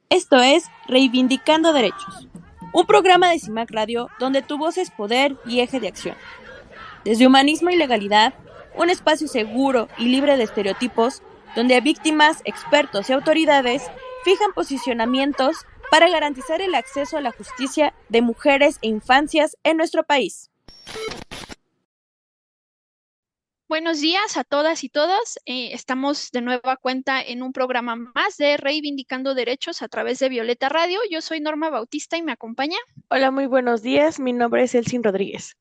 Esto es Reivindicando Derechos, un programa de CIMAC Radio donde tu voz es poder y eje de acción. Desde humanismo y legalidad, un espacio seguro y libre de estereotipos, donde víctimas, expertos y autoridades fijan posicionamientos para garantizar el acceso a la justicia de mujeres e infancias en nuestro país. Buenos días a todas y todos. Estamos de nueva cuenta en un programa más de Reivindicando Derechos a través de Violeta Radio. Yo soy Norma Bautista y me acompaña. Hola, muy buenos días. Mi nombre es Elsin Rodríguez.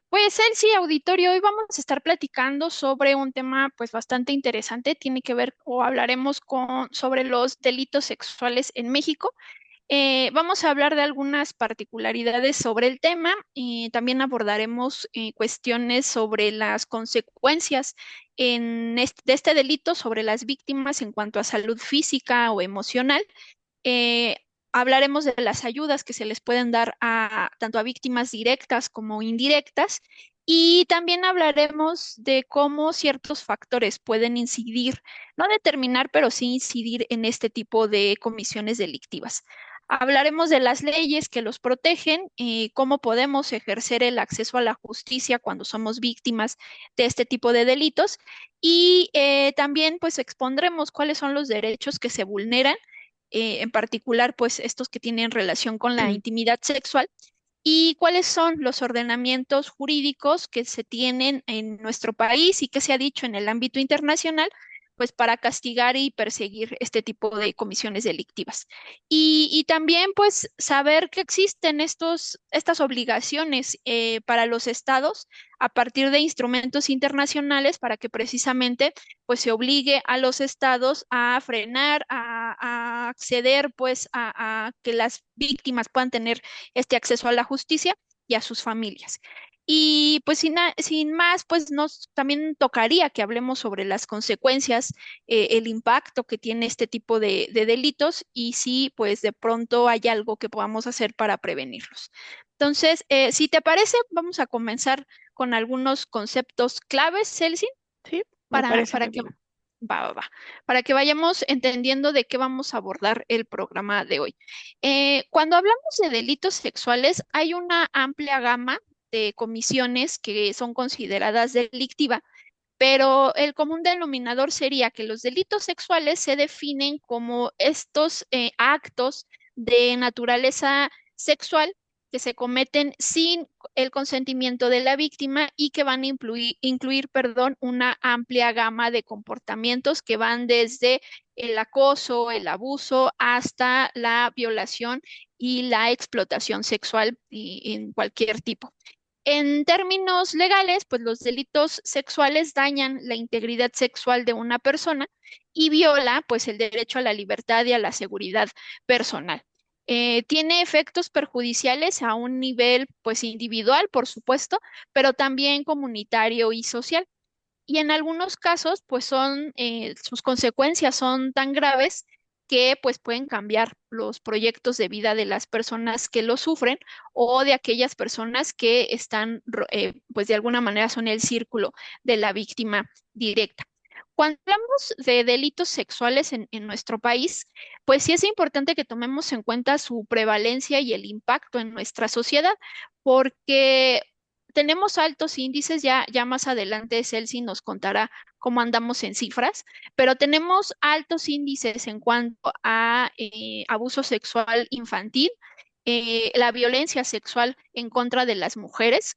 Pues sí, auditorio, hoy vamos a estar platicando sobre un tema pues bastante interesante. Tiene que ver o hablaremos sobre los delitos sexuales en México. Vamos a hablar de algunas particularidades sobre el tema y también abordaremos cuestiones sobre las consecuencias de este delito sobre las víctimas en cuanto a salud física o emocional. Eh, Hablaremos de las ayudas que se les pueden dar tanto a víctimas directas como indirectas. Y también hablaremos de cómo ciertos factores pueden incidir, no determinar, pero sí incidir en este tipo de comisiones delictivas. Hablaremos de las leyes que los protegen, cómo podemos ejercer el acceso a la justicia cuando somos víctimas de este tipo de delitos y también pues expondremos cuáles son los derechos que se vulneran, en particular pues estos que tienen relación con la intimidad sexual y cuáles son los ordenamientos jurídicos que se tienen en nuestro país y qué se ha dicho en el ámbito internacional, pues para castigar y perseguir este tipo de comisiones delictivas. Y también pues saber que existen estas obligaciones para los estados a partir de instrumentos internacionales para que precisamente pues se obligue a los estados a frenar, a acceder pues a que las víctimas puedan tener este acceso a la justicia y a sus familias. Y pues sin más, pues nos también tocaría que hablemos sobre las consecuencias, el impacto que tiene este tipo de delitos y si pues de pronto hay algo que podamos hacer para prevenirlos. Entonces, si te parece, vamos a comenzar con algunos conceptos claves, Celsin, Sí, me para, parece para muy que bien. para que vayamos entendiendo de qué vamos a abordar el programa de hoy. Cuando hablamos de delitos sexuales, hay una amplia gama de comisiones que son consideradas delictivas, pero el común denominador sería que los delitos sexuales se definen como estos actos de naturaleza sexual que se cometen sin el consentimiento de la víctima y que van a incluir, perdón, una amplia gama de comportamientos que van desde el acoso, el abuso, hasta la violación y la explotación sexual en cualquier tipo. En términos legales, pues los delitos sexuales dañan la integridad sexual de una persona y viola pues el derecho a la libertad y a la seguridad personal. Tiene efectos perjudiciales a un nivel pues individual, por supuesto, pero también comunitario y social. Y en algunos casos, pues sus consecuencias son tan graves que pues pueden cambiar los proyectos de vida de las personas que lo sufren o de aquellas personas que están, pues de alguna manera son el círculo de la víctima directa. Cuando hablamos de delitos sexuales en nuestro país, pues sí es importante que tomemos en cuenta su prevalencia y el impacto en nuestra sociedad, porque tenemos altos índices, ya más adelante Celsi nos contará cómo andamos en cifras, pero tenemos altos índices en cuanto a abuso sexual infantil, la violencia sexual en contra de las mujeres.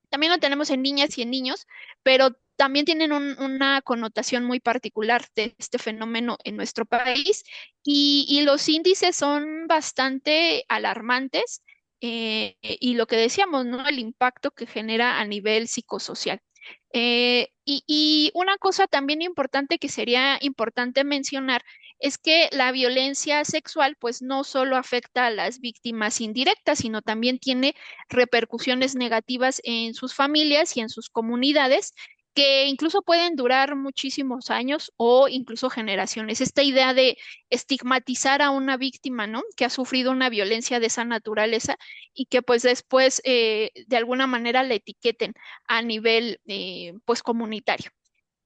También lo tenemos en niñas y en niños, pero también tienen una connotación muy particular de este fenómeno en nuestro país y los índices son bastante alarmantes, y lo que decíamos, ¿no? El impacto que genera a nivel psicosocial. Y una cosa también importante que sería importante mencionar es que la violencia sexual pues no solo afecta a las víctimas indirectas, sino también tiene repercusiones negativas en sus familias y en sus comunidades, que incluso pueden durar muchísimos años o incluso generaciones. Esta idea de estigmatizar a una víctima, ¿no? Que ha sufrido una violencia de esa naturaleza y que pues después de alguna manera la etiqueten a nivel pues comunitario.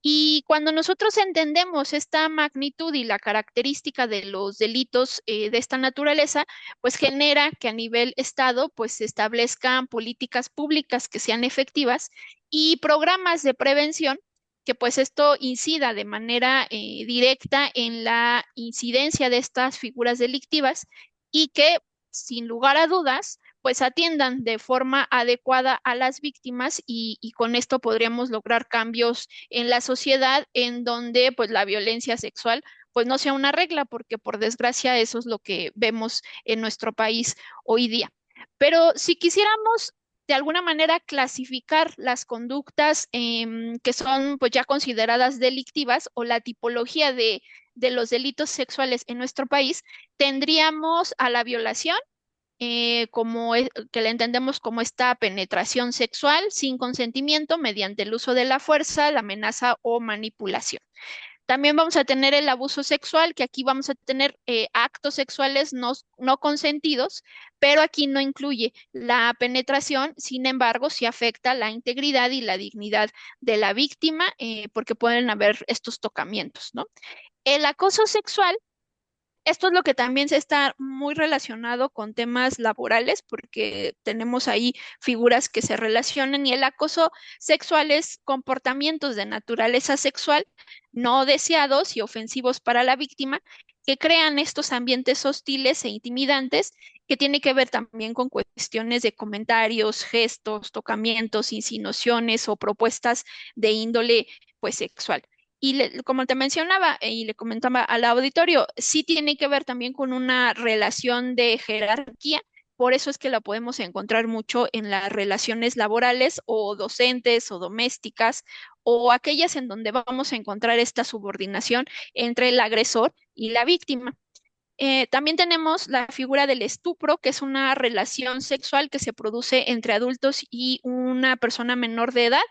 Y cuando nosotros entendemos esta magnitud y la característica de los delitos de esta naturaleza, pues genera que a nivel Estado pues se establezcan políticas públicas que sean efectivas y programas de prevención que pues esto incida de manera directa en la incidencia de estas figuras delictivas y que sin lugar a dudas pues atiendan de forma adecuada a las víctimas y con esto podríamos lograr cambios en la sociedad en donde pues la violencia sexual pues no sea una regla, porque por desgracia eso es lo que vemos en nuestro país hoy día. Pero si quisiéramos de alguna manera clasificar las conductas que son pues ya consideradas delictivas o la tipología de los delitos sexuales en nuestro país, tendríamos a la violación, que la entendemos como esta penetración sexual sin consentimiento mediante el uso de la fuerza, la amenaza o manipulación. También vamos a tener el abuso sexual, que aquí vamos a tener actos sexuales no consentidos, pero aquí no incluye la penetración, sin embargo, sí afecta la integridad y la dignidad de la víctima, porque pueden haber estos tocamientos, ¿no? El acoso sexual, esto es lo que también se está muy relacionado con temas laborales, porque tenemos ahí figuras que se relacionan y el acoso sexual es comportamientos de naturaleza sexual no deseados y ofensivos para la víctima que crean estos ambientes hostiles e intimidantes que tiene que ver también con cuestiones de comentarios, gestos, tocamientos, insinuaciones o propuestas de índole pues sexual. Y como te mencionaba y le comentaba al auditorio, sí tiene que ver también con una relación de jerarquía. Por eso es que la podemos encontrar mucho en las relaciones laborales o docentes o domésticas o aquellas en donde vamos a encontrar esta subordinación entre el agresor y la víctima. También tenemos la figura del estupro, que es una relación sexual que se produce entre adultos y una persona menor de edad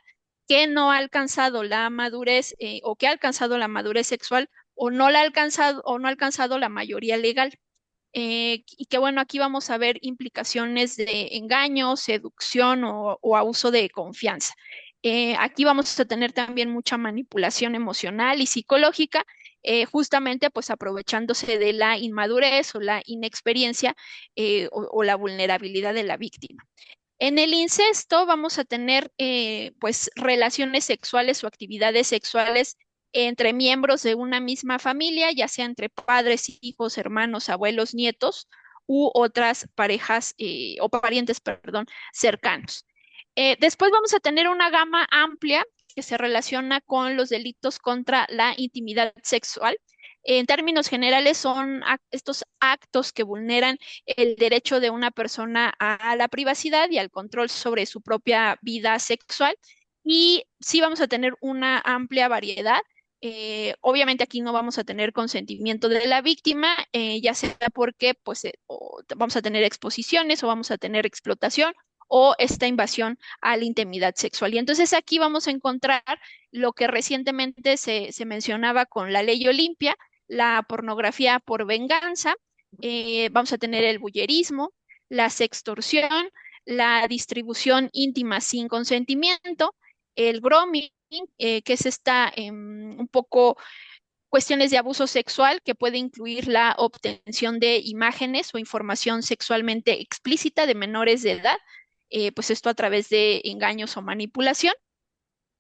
que no ha alcanzado la madurez o que ha alcanzado la madurez sexual o no la ha alcanzado o no ha alcanzado la mayoría legal. Y que bueno, aquí vamos a ver implicaciones de engaño, seducción o abuso de confianza. Aquí vamos a tener también mucha manipulación emocional y psicológica, justamente pues aprovechándose de la inmadurez o la inexperiencia o la vulnerabilidad de la víctima. En el incesto vamos a tener pues relaciones sexuales o actividades sexuales entre miembros de una misma familia, ya sea entre padres, hijos, hermanos, abuelos, nietos u otras parejas o parientes, perdón, cercanos. Después vamos a tener una gama amplia que se relaciona con los delitos contra la intimidad sexual. En términos generales, son estos actos que vulneran el derecho de una persona a la privacidad y al control sobre su propia vida sexual. Y sí vamos a tener una amplia variedad. Obviamente aquí no vamos a tener consentimiento de la víctima, ya sea porque pues, vamos a tener exposiciones o vamos a tener explotación o esta invasión a la intimidad sexual. Y entonces aquí vamos a encontrar lo que recientemente se mencionaba con la ley Olimpia, la pornografía por venganza, vamos a tener el bullerismo, la sextorsión, la distribución íntima sin consentimiento, el grooming, que es esta un poco cuestiones de abuso sexual que puede incluir la obtención de imágenes o información sexualmente explícita de menores de edad, pues esto a través de engaños o manipulación,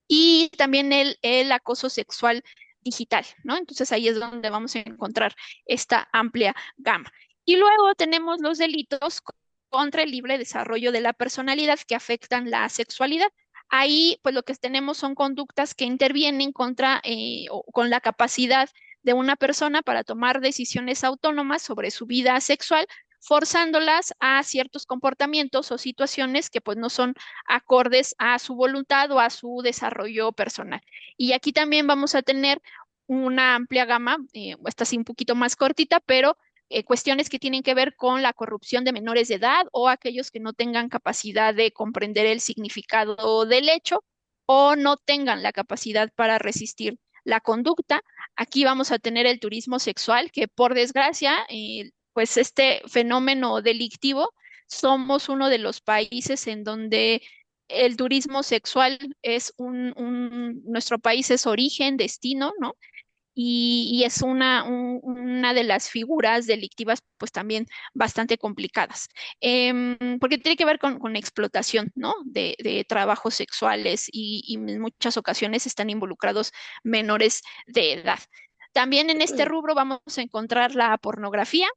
y también el acoso sexual digital, ¿no? Entonces ahí es donde vamos a encontrar esta amplia gama. Y luego tenemos los delitos contra el libre desarrollo de la personalidad que afectan la sexualidad. Ahí, pues lo que tenemos son conductas que intervienen contra o con la capacidad de una persona para tomar decisiones autónomas sobre su vida sexual, forzándolas a ciertos comportamientos o situaciones que pues no son acordes a su voluntad o a su desarrollo personal. Y aquí también vamos a tener una amplia gama, esta sí un poquito más cortita, pero cuestiones que tienen que ver con la corrupción de menores de edad o aquellos que no tengan capacidad de comprender el significado del hecho o no tengan la capacidad para resistir la conducta. Aquí vamos a tener el turismo sexual, que por desgracia, pues este fenómeno delictivo, somos uno de los países en donde el turismo sexual es nuestro país es origen, destino, ¿no? Y es una de las figuras delictivas, pues también bastante complicadas. Porque tiene que ver con explotación, ¿no? De trabajos sexuales y en muchas ocasiones están involucrados menores de edad. También en este rubro vamos a encontrar la pornografía,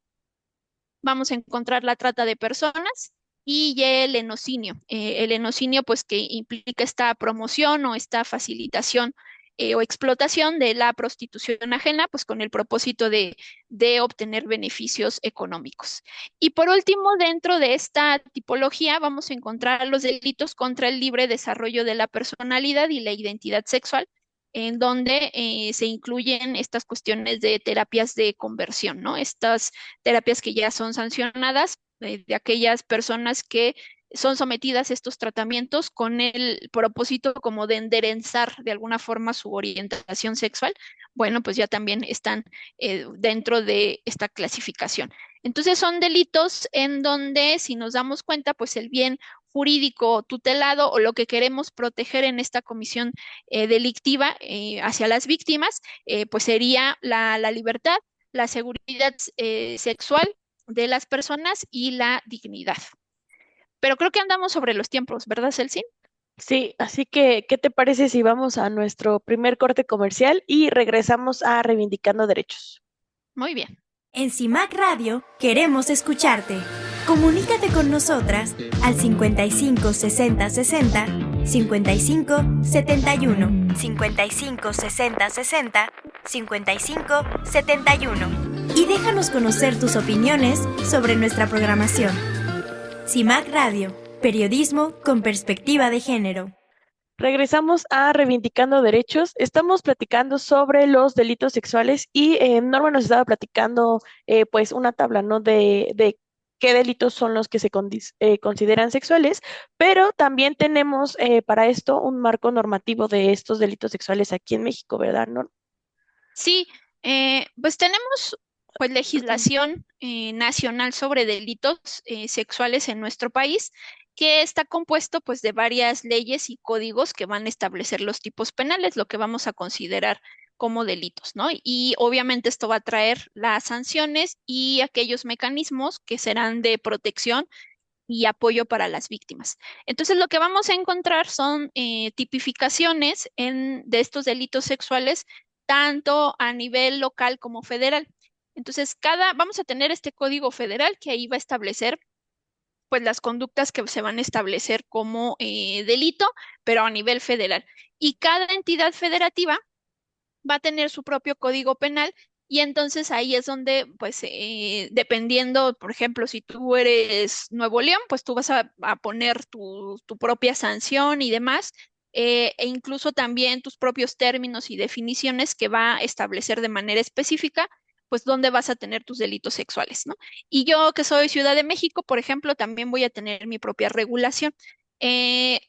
vamos a encontrar la trata de personas y el enocinio. El enocinio, pues que implica esta promoción o esta facilitación o explotación de la prostitución ajena, pues con el propósito de obtener beneficios económicos. Y por último, dentro de esta tipología vamos a encontrar los delitos contra el libre desarrollo de la personalidad y la identidad sexual, en donde se incluyen estas cuestiones de terapias de conversión, ¿no? Estas terapias que ya son sancionadas de aquellas personas que son sometidas a estos tratamientos con el propósito como de enderezar de alguna forma su orientación sexual, bueno, pues ya también están dentro de esta clasificación. Entonces son delitos en donde, si nos damos cuenta, pues el bien jurídico tutelado o lo que queremos proteger en esta comisión delictiva hacia las víctimas, pues sería la libertad, la seguridad sexual de las personas y la dignidad. Pero creo que andamos sobre los tiempos, ¿verdad, Celsin? Sí, así que, ¿qué te parece si vamos a nuestro primer corte comercial y regresamos a Reivindicando Derechos? Muy bien. En CIMAC Radio queremos escucharte. Comunícate con nosotras al 55 60 60 55 71 55 60 60 55 71 y déjanos conocer tus opiniones sobre nuestra programación. CIMAC Radio, periodismo con perspectiva de género. Regresamos a Reivindicando Derechos. Estamos platicando sobre los delitos sexuales y Norma nos estaba platicando pues una tabla, ¿no? De qué delitos son los que se consideran sexuales, pero también tenemos para esto un marco normativo de estos delitos sexuales aquí en México, ¿verdad, Norma? Sí, pues tenemos pues legislación nacional sobre delitos sexuales en nuestro país, que está compuesto pues de varias leyes y códigos que van a establecer los tipos penales, lo que vamos a considerar como delitos, ¿no? Y obviamente esto va a traer las sanciones y aquellos mecanismos que serán de protección y apoyo para las víctimas. Entonces, lo que vamos a encontrar son tipificaciones de estos delitos sexuales, tanto a nivel local como federal. Entonces, vamos a tener este código federal que ahí va a establecer pues las conductas que se van a establecer como delito, pero a nivel federal. Y cada entidad federativa va a tener su propio código penal y entonces ahí es donde, pues, dependiendo, por ejemplo, si tú eres Nuevo León, pues tú vas a poner tu propia sanción y demás, e incluso también tus propios términos y definiciones que va a establecer de manera específica, pues, dónde vas a tener tus delitos sexuales, ¿no? Y yo que soy Ciudad de México, por ejemplo, también voy a tener mi propia regulación. Eh,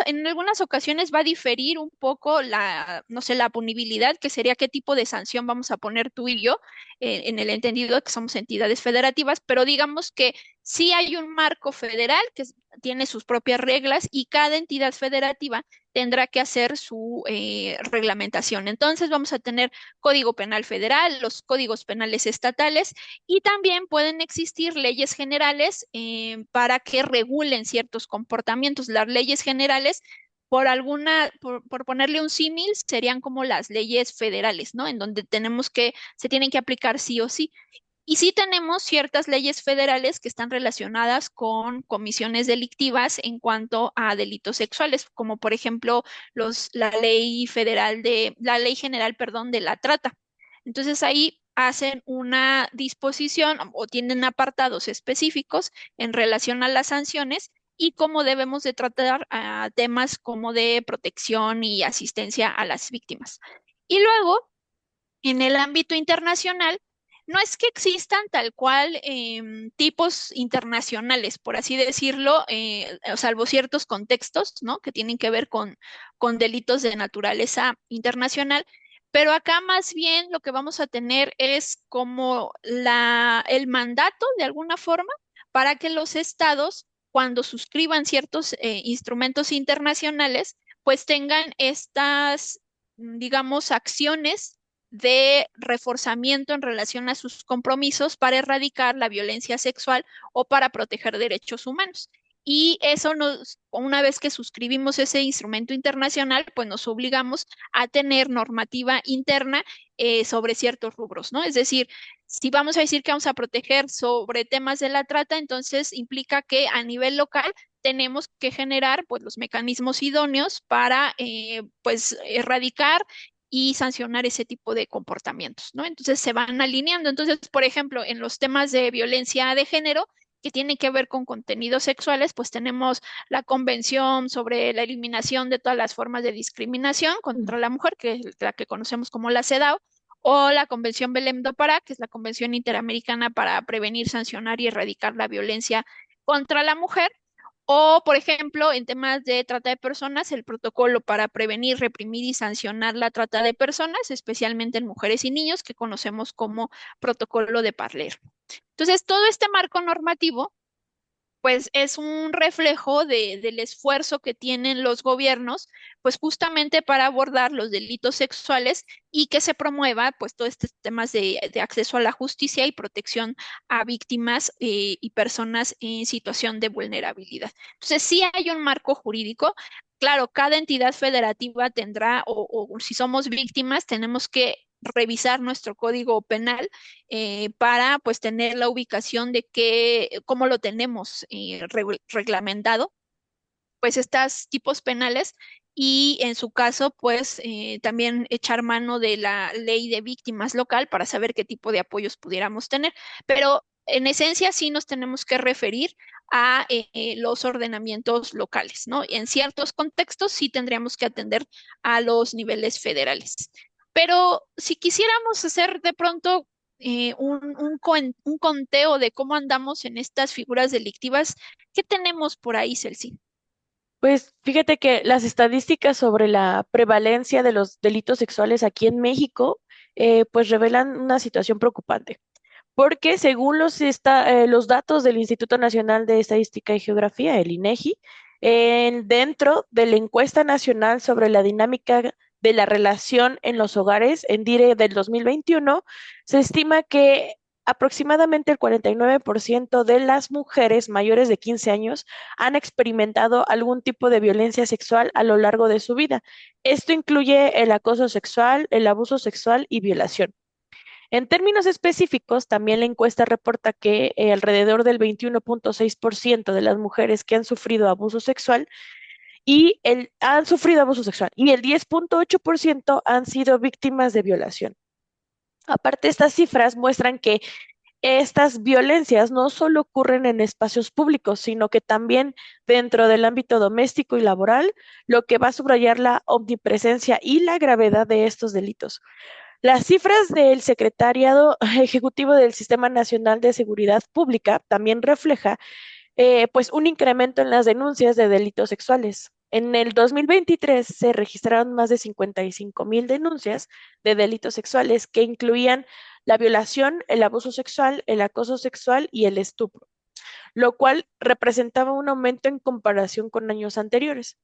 en algunas ocasiones va a diferir un poco no sé, la punibilidad, que sería qué tipo de sanción vamos a poner tú y yo, en el entendido de que somos entidades federativas, pero digamos que sí hay un marco federal que tiene sus propias reglas y cada entidad federativa tendrá que hacer su reglamentación. Entonces vamos a tener Código Penal Federal, los códigos penales estatales y también pueden existir leyes generales para que regulen ciertos comportamientos. Las leyes generales, por ponerle un símil, serían como las leyes federales, ¿no? En donde se tienen que aplicar sí o sí. Y sí tenemos ciertas leyes federales que están relacionadas con comisiones delictivas en cuanto a delitos sexuales, como por ejemplo la ley general, perdón, de la trata. Entonces ahí hacen una disposición o tienen apartados específicos en relación a las sanciones y cómo debemos de tratar temas como de protección y asistencia a las víctimas. Y luego, en el ámbito internacional, no es que existan tal cual tipos internacionales, por así decirlo, salvo ciertos contextos, ¿no? Que tienen que ver con delitos de naturaleza internacional, pero acá más bien lo que vamos a tener es como el mandato, de alguna forma, para que los estados cuando suscriban ciertos instrumentos internacionales, pues tengan estas, digamos, acciones de reforzamiento en relación a sus compromisos para erradicar la violencia sexual o para proteger derechos humanos. Y eso una vez que suscribimos ese instrumento internacional, pues nos obligamos a tener normativa interna sobre ciertos rubros, ¿no? Es decir, si vamos a decir que vamos a proteger sobre temas de la trata, entonces implica que a nivel local tenemos que generar pues los mecanismos idóneos para pues erradicar y sancionar ese tipo de comportamientos, ¿no? Entonces se van alineando. Entonces, por ejemplo, en los temas de violencia de género, que tiene que ver con contenidos sexuales, pues tenemos la Convención sobre la eliminación de todas las formas de discriminación contra la mujer, que es la que conocemos como la CEDAW, o la Convención Belém do Pará, que es la Convención Interamericana para prevenir, sancionar y erradicar la violencia contra la mujer. O, por ejemplo, en temas de trata de personas, el protocolo para prevenir, reprimir y sancionar la trata de personas, especialmente en mujeres y niños, que conocemos como protocolo de Palermo. Entonces, todo este marco normativo pues es un reflejo del esfuerzo que tienen los gobiernos, pues justamente para abordar los delitos sexuales y que se promueva, pues, todos estos temas de acceso a la justicia y protección a víctimas y personas en situación de vulnerabilidad. Entonces, sí hay un marco jurídico. Claro, cada entidad federativa tendrá, o si somos víctimas, tenemos que revisar nuestro código penal para pues tener la ubicación de cómo lo tenemos reglamentado, pues estos tipos penales y en su caso pues también echar mano de la ley de víctimas local para saber qué tipo de apoyos pudiéramos tener. Pero en esencia sí nos tenemos que referir a los ordenamientos locales, ¿no? En ciertos contextos sí tendríamos que atender a los niveles federales. Pero si quisiéramos hacer de pronto un conteo de cómo andamos en estas figuras delictivas, ¿qué tenemos por ahí, Celsi? Pues fíjate que las estadísticas sobre la prevalencia de los delitos sexuales aquí en México, pues revelan una situación preocupante. Porque según los datos del Instituto Nacional de Estadística y Geografía, el INEGI, dentro de la encuesta nacional sobre la dinámica de la relación en los hogares en DIRE del 2021, se estima que aproximadamente el 49% de las mujeres mayores de 15 años han experimentado algún tipo de violencia sexual a lo largo de su vida. Esto incluye el acoso sexual, el abuso sexual y violación. En términos específicos, también la encuesta reporta que alrededor del 21.6% de las mujeres que han sufrido abuso sexual han sufrido abuso sexual y el 10.8% han sido víctimas de violación. Aparte, estas cifras muestran que estas violencias no solo ocurren en espacios públicos, sino que también dentro del ámbito doméstico y laboral, lo que va a subrayar la omnipresencia y la gravedad de estos delitos. Las cifras del Secretariado Ejecutivo del Sistema Nacional de Seguridad Pública también refleja pues un incremento en las denuncias de delitos sexuales. En el 2023 se registraron más de 55,000 denuncias de delitos sexuales que incluían la violación, el abuso sexual, el acoso sexual y el estupro, lo cual representaba un aumento en comparación con años anteriores.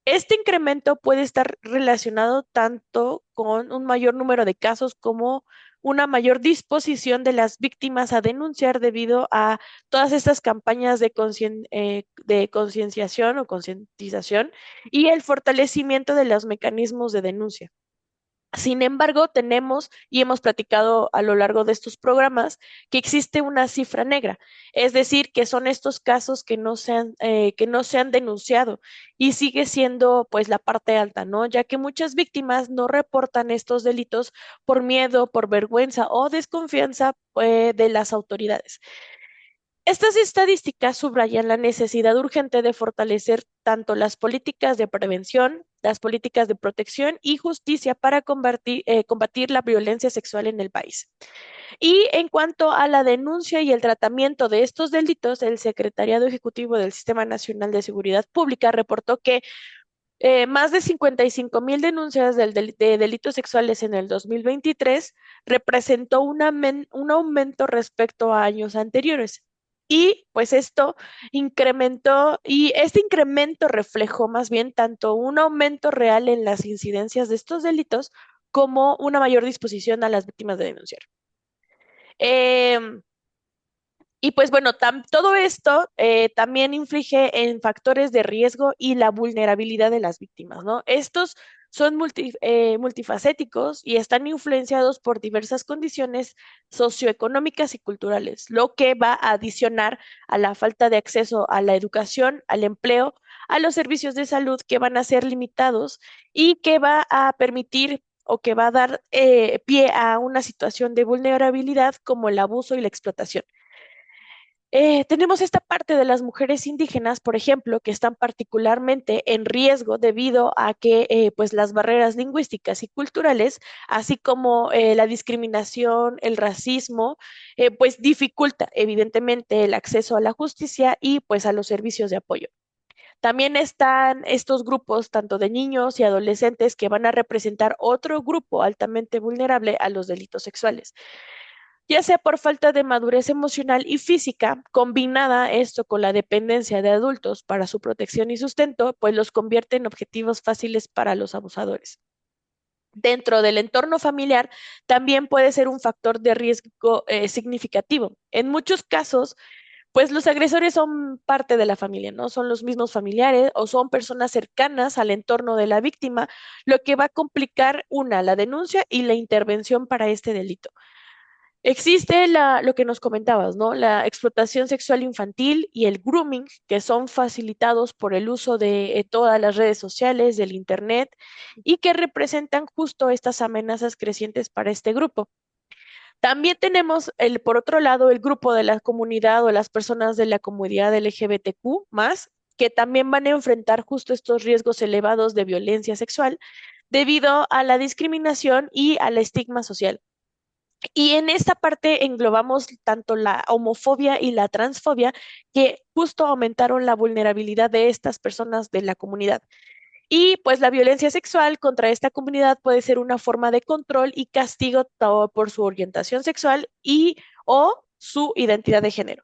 Este incremento puede estar relacionado tanto con un mayor número de casos como una mayor disposición de las víctimas a denunciar debido a todas estas campañas de concienciación o concientización y el fortalecimiento de los mecanismos de denuncia. Sin embargo, tenemos y hemos platicado a lo largo de estos programas que existe una cifra negra, es decir, que son estos casos que no se han denunciado y sigue siendo pues la parte alta, ¿no? Ya que muchas víctimas no reportan estos delitos por miedo, por vergüenza o desconfianza de las autoridades. Estas estadísticas subrayan la necesidad urgente de fortalecer tanto las políticas de prevención, las políticas de protección y justicia para combatir la violencia sexual en el país. Y en cuanto a la denuncia y el tratamiento de estos delitos, el Secretariado Ejecutivo del Sistema Nacional de Seguridad Pública reportó que más de 55,000 denuncias de delitos sexuales en el 2023 representó un aumento respecto a años anteriores. Y pues esto incrementó, y este incremento reflejó más bien tanto un aumento real en las incidencias de estos delitos como una mayor disposición a las víctimas de denunciar. Em, y pues bueno, todo esto también inflige en factores de riesgo y la vulnerabilidad de las víctimas, ¿no? Estos son multifacéticos y están influenciados por diversas condiciones socioeconómicas y culturales, lo que va a adicionar a la falta de acceso a la educación, al empleo, a los servicios de salud que van a ser limitados y que va a permitir o que va a dar pie a una situación de vulnerabilidad como el abuso y la explotación. Tenemos esta parte de las mujeres indígenas, por ejemplo, que están particularmente en riesgo debido a que pues las barreras lingüísticas y culturales, así como la discriminación, el racismo, pues dificulta evidentemente el acceso a la justicia y pues a los servicios de apoyo. También están estos grupos, tanto de niños y adolescentes, que van a representar otro grupo altamente vulnerable a los delitos sexuales, ya sea por falta de madurez emocional y física, combinada esto con la dependencia de adultos para su protección y sustento, pues los convierte en objetivos fáciles para los abusadores. Dentro del entorno familiar también puede ser un factor de riesgo significativo. En muchos casos, pues los agresores son parte de la familia, ¿no? Son los mismos familiares o son personas cercanas al entorno de la víctima, lo que va a complicar la denuncia y la intervención para este delito. Existe lo que nos comentabas, ¿no? La explotación sexual infantil y el grooming, que son facilitados por el uso de todas las redes sociales, del Internet, y que representan justo estas amenazas crecientes para este grupo. También tenemos, por otro lado, el grupo de la comunidad o las personas de la comunidad LGBTQ+, que también van a enfrentar justo estos riesgos elevados de violencia sexual debido a la discriminación y al estigma social. Y en esta parte englobamos tanto la homofobia y la transfobia, que justo aumentaron la vulnerabilidad de estas personas de la comunidad. Y pues la violencia sexual contra esta comunidad puede ser una forma de control y castigo por su orientación sexual y o su identidad de género.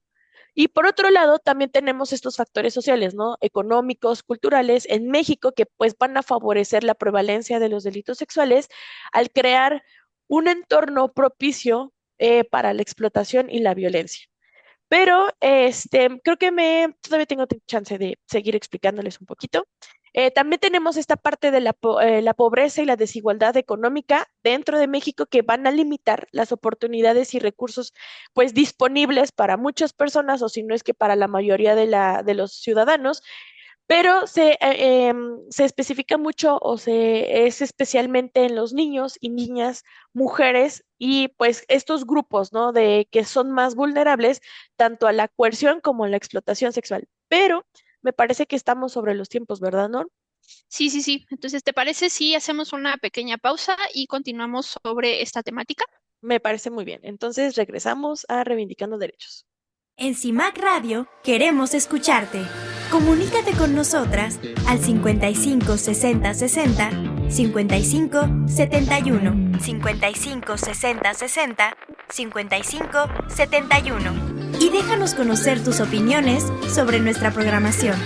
Y por otro lado, también tenemos estos factores sociales, ¿no? Económicos, culturales en México, que pues van a favorecer la prevalencia de los delitos sexuales al crear un entorno propicio para la explotación y la violencia. Pero creo que todavía tengo chance de seguir explicándoles un poquito. También tenemos esta parte de la pobreza y la desigualdad económica dentro de México, que van a limitar las oportunidades y recursos pues disponibles para muchas personas, o si no es que para la mayoría de los ciudadanos, pero se especifica mucho es especialmente en los niños y niñas, mujeres y pues estos grupos, ¿no? De que son más vulnerables tanto a la coerción como a la explotación sexual. Pero me parece que estamos sobre los tiempos, ¿verdad, Nor? Sí, sí, sí. Entonces, ¿te parece si hacemos una pequeña pausa y continuamos sobre esta temática? Me parece muy bien. Entonces regresamos a Reivindicando Derechos. En CIMAC Radio queremos escucharte. Comunícate con nosotras al 55 60 60 55 71 55 60 60 55 71 y déjanos conocer tus opiniones sobre nuestra programación.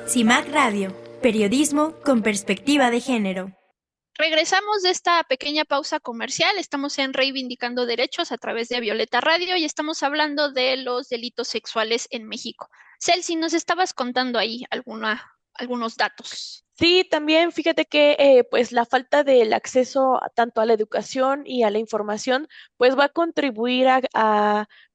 CIMAC Radio, periodismo con perspectiva de género. Regresamos de esta pequeña pausa comercial. Estamos en Reivindicando Derechos a través de Violeta Radio y estamos hablando de los delitos sexuales en México. Celsi, nos estabas contando ahí algunos datos. Sí, también fíjate que pues la falta del acceso tanto a la educación y a la información pues va a contribuir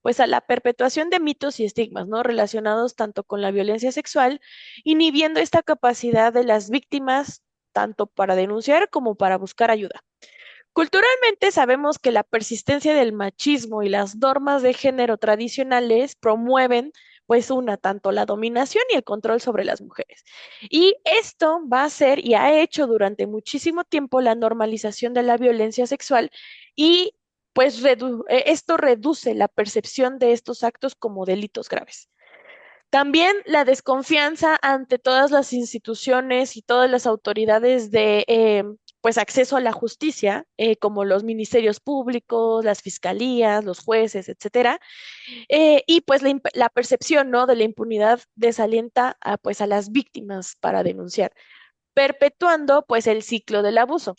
pues a la perpetuación de mitos y estigmas, ¿no? Relacionados tanto con la violencia sexual, inhibiendo esta capacidad de las víctimas tanto para denunciar como para buscar ayuda. Culturalmente sabemos que la persistencia del machismo y las normas de género tradicionales promueven pues tanto la dominación y el control sobre las mujeres. Y esto va a ser y ha hecho durante muchísimo tiempo la normalización de la violencia sexual y pues esto reduce la percepción de estos actos como delitos graves. También la desconfianza ante todas las instituciones y todas las autoridades pues acceso a la justicia, como los ministerios públicos, las fiscalías, los jueces, etcétera. Y pues la percepción, ¿no?, de la impunidad desalienta a, pues, a las víctimas para denunciar, perpetuando pues el ciclo del abuso.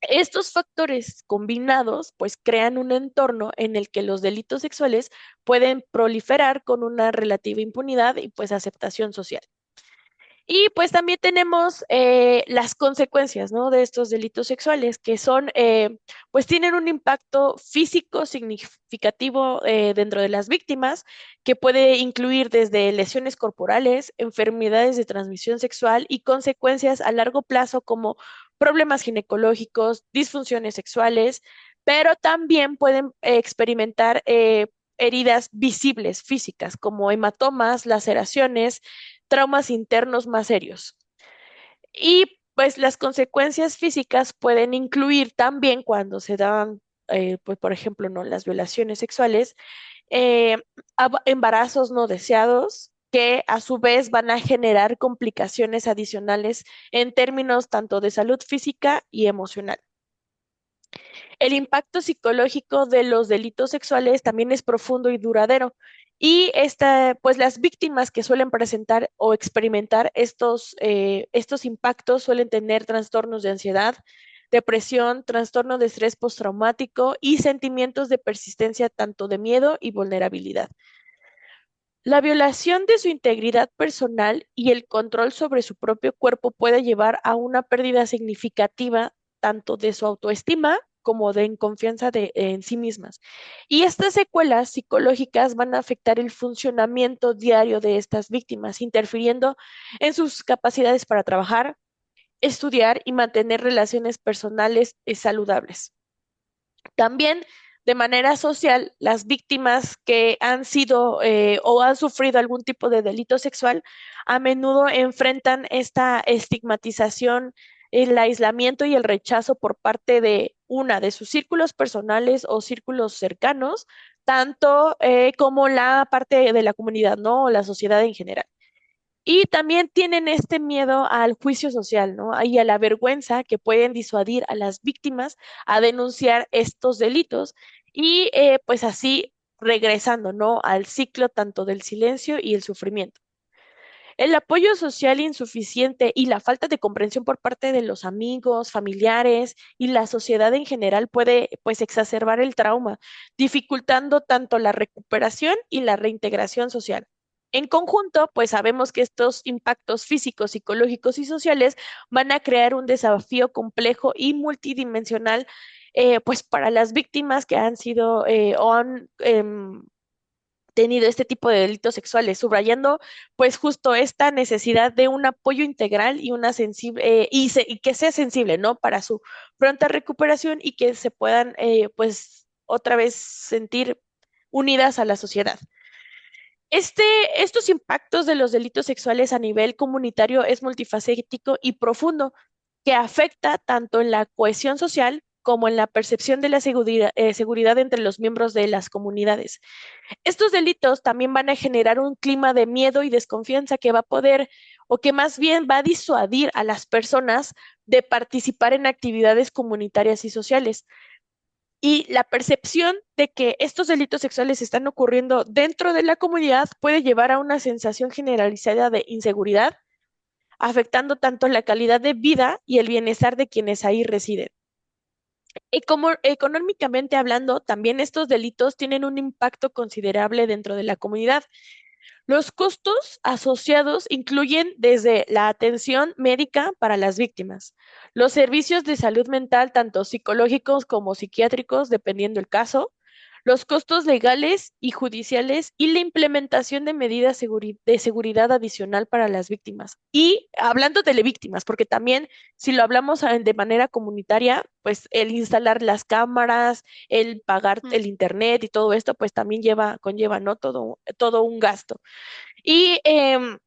Estos factores combinados pues crean un entorno en el que los delitos sexuales pueden proliferar con una relativa impunidad y pues aceptación social. Y pues también tenemos las consecuencias, ¿no?, de estos delitos sexuales, que son, pues tienen un impacto físico significativo dentro de las víctimas, que puede incluir desde lesiones corporales, enfermedades de transmisión sexual y consecuencias a largo plazo como problemas ginecológicos, disfunciones sexuales, pero también pueden experimentar heridas visibles físicas como hematomas, laceraciones, traumas internos más serios. Y pues las consecuencias físicas pueden incluir también cuando se dan, pues por ejemplo, ¿no?, las violaciones sexuales, eh, embarazos no deseados, que a su vez van a generar complicaciones adicionales en términos tanto de salud física y emocional. El impacto psicológico de los delitos sexuales también es profundo y duradero. Y pues las víctimas que suelen presentar o experimentar estos impactos suelen tener trastornos de ansiedad, depresión, trastorno de estrés postraumático y sentimientos de persistencia tanto de miedo y vulnerabilidad. La violación de su integridad personal y el control sobre su propio cuerpo puede llevar a una pérdida significativa tanto de su autoestima como de confianza en sí mismas. Y estas secuelas psicológicas van a afectar el funcionamiento diario de estas víctimas, interfiriendo en sus capacidades para trabajar, estudiar y mantener relaciones personales saludables. También, de manera social, las víctimas que han sido o han sufrido algún tipo de delito sexual a menudo enfrentan esta estigmatización, el aislamiento y el rechazo por parte de sus círculos personales o círculos cercanos, tanto como la parte de la comunidad, ¿no?, o la sociedad en general. Y también tienen este miedo al juicio social, ¿no?, y a la vergüenza que pueden disuadir a las víctimas a denunciar estos delitos y pues así regresando, ¿no?, al ciclo tanto del silencio y el sufrimiento. El apoyo social insuficiente y la falta de comprensión por parte de los amigos, familiares y la sociedad en general puede pues exacerbar el trauma, dificultando tanto la recuperación y la reintegración social. En conjunto, pues sabemos que estos impactos físicos, psicológicos y sociales van a crear un desafío complejo y multidimensional, pues para las víctimas que han sido o han tenido este tipo de delitos sexuales, subrayando pues justo esta necesidad de un apoyo integral y una sensible y que sea sensible, ¿no?, para su pronta recuperación y que se puedan pues otra vez sentir unidas a la sociedad. Estos impactos de los delitos sexuales a nivel comunitario es multifacético y profundo, que afecta tanto en la cohesión social como en la percepción de la seguridad entre los miembros de las comunidades. Estos delitos también van a generar un clima de miedo y desconfianza que va a poder, o que más bien va a disuadir a las personas de participar en actividades comunitarias y sociales. Y la percepción de que estos delitos sexuales están ocurriendo dentro de la comunidad puede llevar a una sensación generalizada de inseguridad, afectando tanto la calidad de vida y el bienestar de quienes ahí residen. Y como económicamente hablando, también estos delitos tienen un impacto considerable dentro de la comunidad. Los costos asociados incluyen desde la atención médica para las víctimas, los servicios de salud mental, tanto psicológicos como psiquiátricos, dependiendo el caso, los costos legales y judiciales y la implementación de medidas de seguridad adicional para las víctimas. Y hablando de las víctimas, porque también si lo hablamos de manera comunitaria, pues el instalar las cámaras, el pagar el internet y todo esto, pues también conlleva, ¿no?, todo un gasto. Y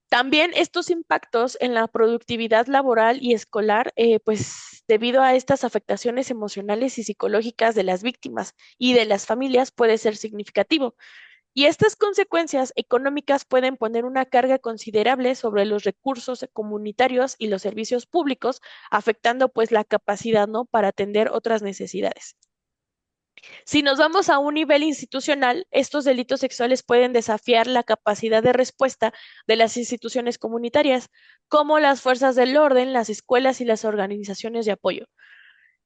también estos impactos en la productividad laboral y escolar, pues debido a estas afectaciones emocionales y psicológicas de las víctimas y de las familias puede ser significativo. Y estas consecuencias económicas pueden poner una carga considerable sobre los recursos comunitarios y los servicios públicos, afectando pues la capacidad, ¿no?, para atender otras necesidades. Si nos vamos a un nivel institucional, estos delitos sexuales pueden desafiar la capacidad de respuesta de las instituciones comunitarias, como las fuerzas del orden, las escuelas y las organizaciones de apoyo.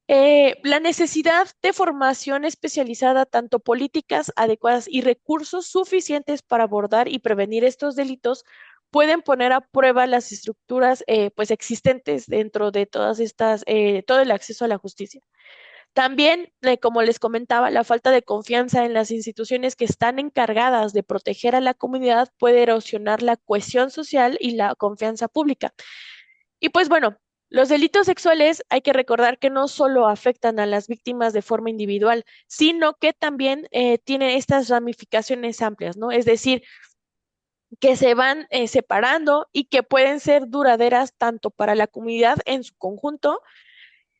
La necesidad de formación especializada, tanto políticas adecuadas y recursos suficientes para abordar y prevenir estos delitos, pueden poner a prueba las estructuras pues existentes dentro de todas estas, todo el acceso a la justicia. También, como les comentaba, la falta de confianza en las instituciones que están encargadas de proteger a la comunidad puede erosionar la cohesión social y la confianza pública. Y pues bueno, los delitos sexuales hay que recordar que no solo afectan a las víctimas de forma individual, sino que también tienen estas ramificaciones amplias, ¿no? Es decir, que se van separando y que pueden ser duraderas tanto para la comunidad en su conjunto,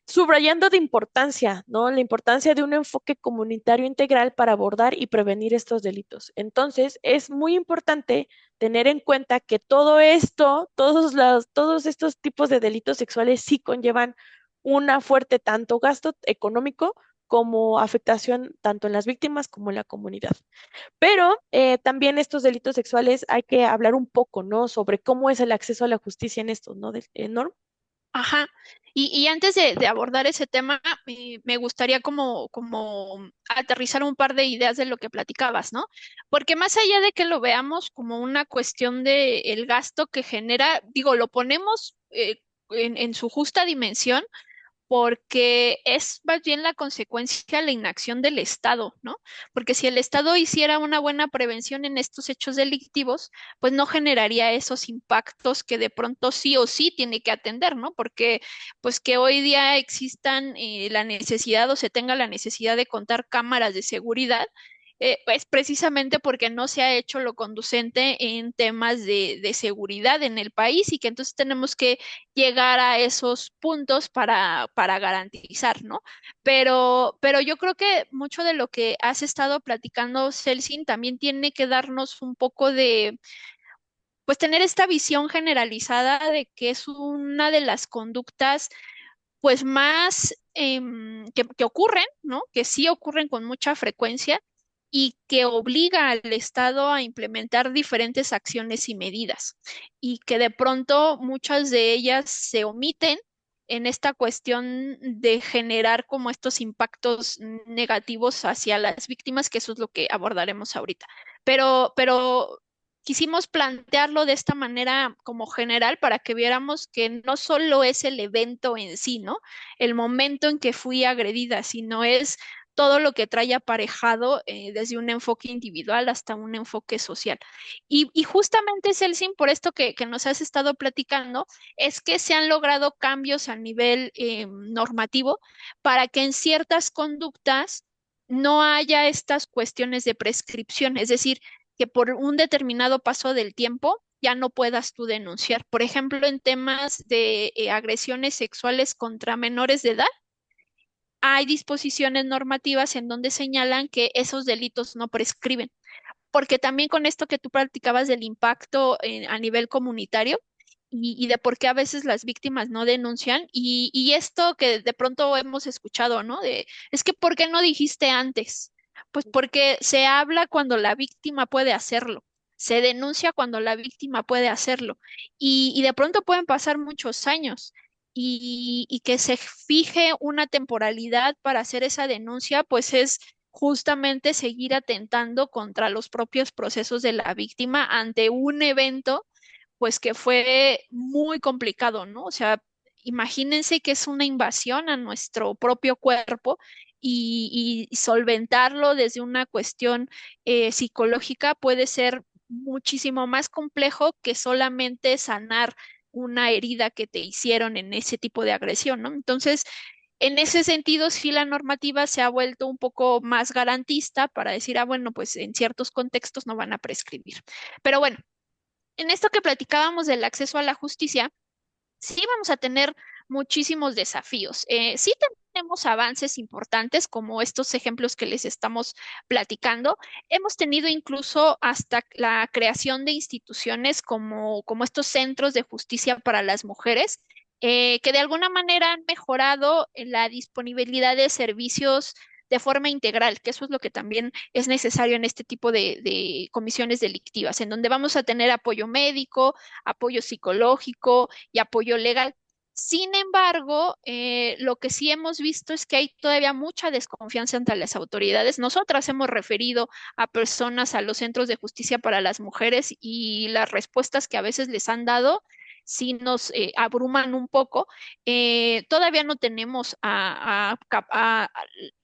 subrayando de importancia, ¿no? La importancia de un enfoque comunitario integral para abordar y prevenir estos delitos. Entonces, es muy importante tener en cuenta que todo esto, todos estos tipos de delitos sexuales sí conllevan una fuerte tanto gasto económico como afectación tanto en las víctimas como en la comunidad. Pero también estos delitos sexuales hay que hablar un poco, ¿no? Sobre cómo es el acceso a la justicia en estos, ¿no? Norm. Ajá. Y antes de abordar ese tema, me gustaría como aterrizar un par de ideas de lo que platicabas, ¿no? Porque más allá de que lo veamos como una cuestión de el gasto que genera, digo, lo ponemos en su justa dimensión porque es más bien la consecuencia de la inacción del Estado, ¿no? Porque si el Estado hiciera una buena prevención en estos hechos delictivos, pues no generaría esos impactos que de pronto sí o sí tiene que atender, ¿no? Porque pues que hoy día existan la necesidad o se tenga la necesidad de contar cámaras de seguridad, pues precisamente porque no se ha hecho lo conducente en temas de seguridad en el país y que entonces tenemos que llegar a esos puntos para garantizar, ¿no? Pero yo creo que mucho de lo que has estado platicando, Celsin, también tiene que darnos un poco de, pues tener esta visión generalizada de que es una de las conductas pues más que ocurren, ¿no? Que sí ocurren con mucha frecuencia y que obliga al Estado a implementar diferentes acciones y medidas y que de pronto muchas de ellas se omiten en esta cuestión de generar como estos impactos negativos hacia las víctimas, que eso es lo que abordaremos ahorita. Pero quisimos plantearlo de esta manera como general para que viéramos que no solo es el evento en sí, ¿no? El momento en que fui agredida, sino es todo lo que trae aparejado desde un enfoque individual hasta un enfoque social. Y justamente, Celsin, por esto que nos has estado platicando, es que se han logrado cambios a nivel normativo para que en ciertas conductas no haya estas cuestiones de prescripción, es decir, que por un determinado paso del tiempo ya no puedas tú denunciar. Por ejemplo, en temas de agresiones sexuales contra menores de edad, hay disposiciones normativas en donde señalan que esos delitos no prescriben, porque también con esto que tú practicabas del impacto a nivel comunitario y de por qué a veces las víctimas no denuncian y esto que de pronto hemos escuchado, ¿no? De, es que ¿por qué no dijiste antes? Pues porque se habla cuando la víctima puede hacerlo. Se denuncia cuando la víctima puede hacerlo y de pronto pueden pasar muchos años y que se fije una temporalidad para hacer esa denuncia, pues es justamente seguir atentando contra los propios procesos de la víctima ante un evento, pues que fue muy complicado, ¿no? O sea, imagínense que es una invasión a nuestro propio cuerpo y solventarlo desde una cuestión psicológica puede ser muchísimo más complejo que solamente sanar una herida que te hicieron en ese tipo de agresión, ¿no? Entonces, en ese sentido, sí la normativa se ha vuelto un poco más garantista para decir, ah, bueno, pues en ciertos contextos no van a prescribir. Pero bueno, en esto que platicábamos del acceso a la justicia, sí vamos a tener muchísimos desafíos. Sí tenemos avances importantes como estos ejemplos que les estamos platicando. Hemos tenido incluso hasta la creación de instituciones como estos centros de justicia para las mujeres, que de alguna manera han mejorado la disponibilidad de servicios de forma integral, que eso es lo que también es necesario en este tipo de comisiones delictivas, en donde vamos a tener apoyo médico, apoyo psicológico y apoyo legal. Sin embargo, lo que sí hemos visto es que hay todavía mucha desconfianza ante las autoridades. Nosotras hemos referido a personas a los centros de justicia para las mujeres y las respuestas que a veces les han dado sí nos abruman un poco. Todavía no tenemos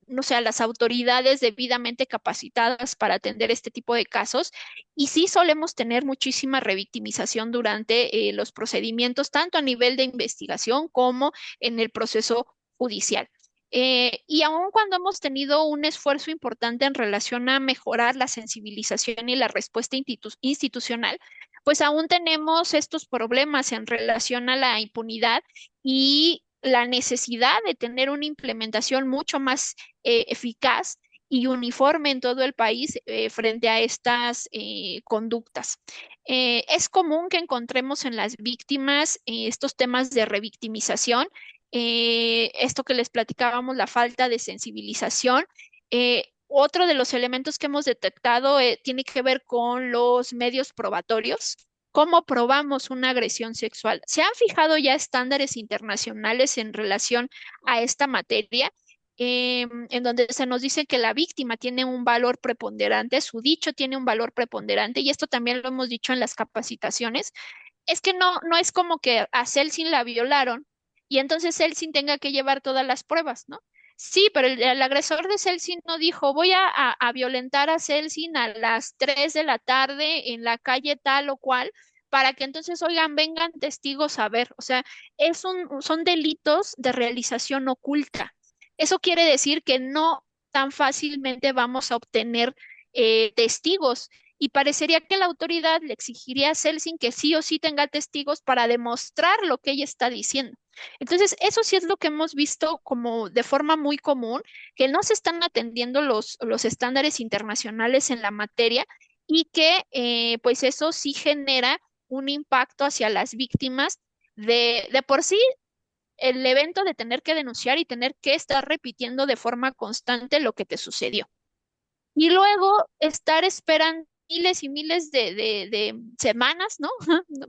no sé, a las autoridades debidamente capacitadas para atender este tipo de casos y sí solemos tener muchísima revictimización durante los procedimientos, tanto a nivel de investigación como en el proceso judicial. Y aun cuando hemos tenido un esfuerzo importante en relación a mejorar la sensibilización y la respuesta institucional, pues aún tenemos estos problemas en relación a la impunidad y la necesidad de tener una implementación mucho más eficaz y uniforme en todo el país frente a estas conductas. Es común que encontremos en las víctimas estos temas de revictimización, esto que les platicábamos, la falta de sensibilización. Otro de los elementos que hemos detectado tiene que ver con los medios probatorios. ¿Cómo probamos una agresión sexual? ¿Se han fijado ya estándares internacionales en relación a esta materia? En donde se nos dice que la víctima tiene un valor preponderante, su dicho tiene un valor preponderante, y esto también lo hemos dicho en las capacitaciones. Es que no es como que a Celsin la violaron y entonces Celsin tenga que llevar todas las pruebas, ¿no? Sí, pero el agresor de Celsin no dijo, voy a violentar a Celsin a las 3 de la tarde en la calle tal o cual, para que entonces, oigan, vengan testigos a ver. O sea, son delitos de realización oculta. Eso quiere decir que no tan fácilmente vamos a obtener testigos. Y parecería que la autoridad le exigiría a Celsin que sí o sí tenga testigos para demostrar lo que ella está diciendo. Entonces, eso sí es lo que hemos visto como de forma muy común, que no se están atendiendo los estándares internacionales en la materia y que pues eso sí genera un impacto hacia las víctimas de por sí el evento de tener que denunciar y tener que estar repitiendo de forma constante lo que te sucedió. Y luego estar esperando miles y miles de semanas, ¿no?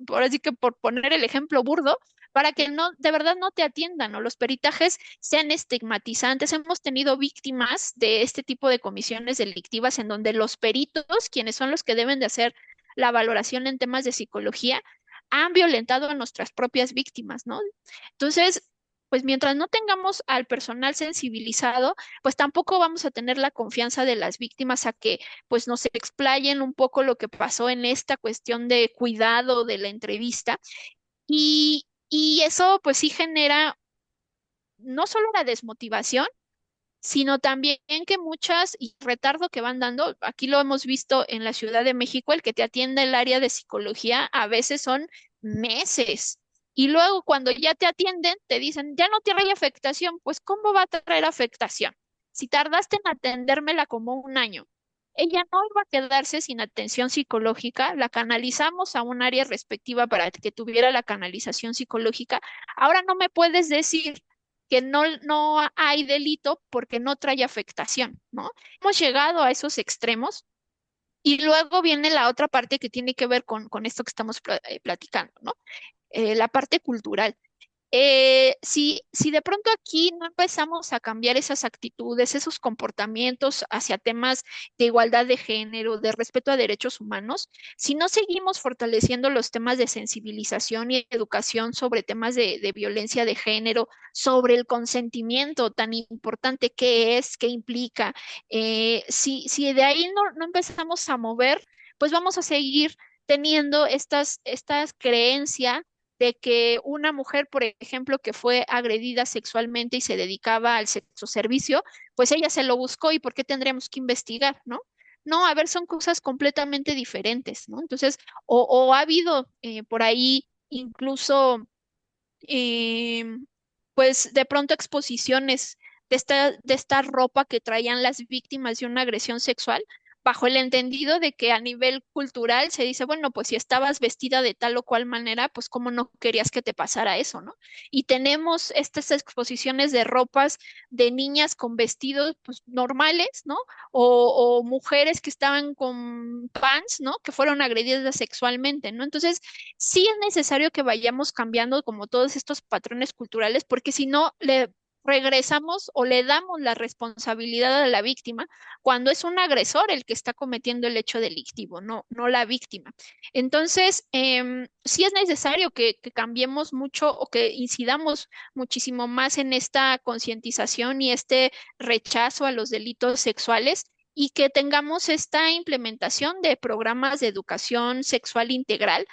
Por así que por poner el ejemplo burdo, para que no, de verdad no te atiendan o los peritajes sean estigmatizantes. Hemos tenido víctimas de este tipo de comisiones delictivas en donde los peritos, quienes son los que deben de hacer la valoración en temas de psicología, han violentado a nuestras propias víctimas, ¿no? Entonces, pues mientras no tengamos al personal sensibilizado, pues tampoco vamos a tener la confianza de las víctimas a que pues nos explayen un poco lo que pasó en esta cuestión de cuidado de la entrevista y eso pues sí genera no solo la desmotivación, sino también que muchas y retardo que van dando, aquí lo hemos visto en la Ciudad de México, el que te atienda el área de psicología a veces son meses. Y luego cuando ya te atienden, te dicen, ya no trae afectación. Pues ¿cómo va a traer afectación? Si tardaste en atendérmela como un año. Ella no iba a quedarse sin atención psicológica, la canalizamos a un área respectiva para que tuviera la canalización psicológica. Ahora no me puedes decir que no hay delito porque no trae afectación, ¿no? Hemos llegado a esos extremos y luego viene la otra parte que tiene que ver con esto que estamos platicando, ¿no? La parte cultural. Si de pronto aquí no empezamos a cambiar esas actitudes, esos comportamientos hacia temas de igualdad de género, de respeto a derechos humanos, si no seguimos fortaleciendo los temas de sensibilización y educación sobre temas de violencia de género, sobre el consentimiento tan importante que es, que implica, si de ahí no empezamos a mover, pues vamos a seguir teniendo estas creencias de que una mujer, por ejemplo, que fue agredida sexualmente y se dedicaba al sexo servicio, pues ella se lo buscó y ¿por qué tendríamos que investigar, no? No, a ver, son cosas completamente diferentes, ¿no? Entonces, o ha habido por ahí incluso, eh, pues de pronto exposiciones de esta ropa que traían las víctimas de una agresión sexual, bajo el entendido de que a nivel cultural se dice, bueno, pues si estabas vestida de tal o cual manera, pues cómo no querías que te pasara eso, ¿no? Y tenemos estas exposiciones de ropas de niñas con vestidos pues normales, ¿no? O mujeres que estaban con pants, ¿no? Que fueron agredidas sexualmente, ¿no? Entonces, sí es necesario que vayamos cambiando como todos estos patrones culturales, porque si no, le regresamos o le damos la responsabilidad a la víctima cuando es un agresor el que está cometiendo el hecho delictivo, no la víctima. Entonces, sí es necesario que cambiemos mucho o que incidamos muchísimo más en esta concientización y este rechazo a los delitos sexuales y que tengamos esta implementación de programas de educación sexual integral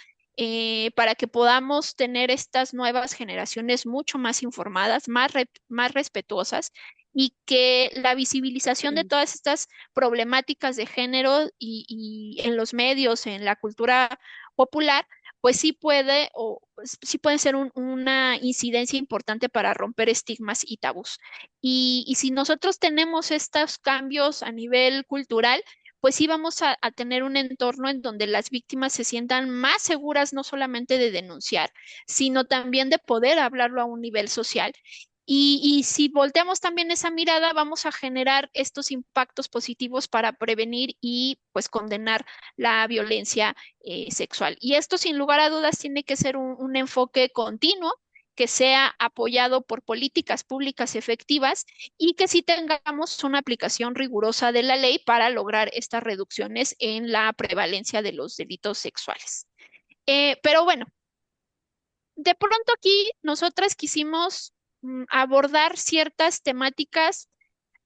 para que podamos tener estas nuevas generaciones mucho más informadas, más respetuosas y que la visibilización de todas estas problemáticas de género y en los medios, en la cultura popular, pues sí puede o sí puede ser una incidencia importante para romper estigmas y tabús. Y si nosotros tenemos estos cambios a nivel cultural, pues sí vamos a tener un entorno en donde las víctimas se sientan más seguras no solamente de denunciar, sino también de poder hablarlo a un nivel social. Y si volteamos también esa mirada, vamos a generar estos impactos positivos para prevenir y pues condenar la violencia sexual. Y esto sin lugar a dudas tiene que ser un enfoque continuo que sea apoyado por políticas públicas efectivas y que sí tengamos una aplicación rigurosa de la ley para lograr estas reducciones en la prevalencia de los delitos sexuales. Pero bueno, de pronto aquí nosotras quisimos abordar ciertas temáticas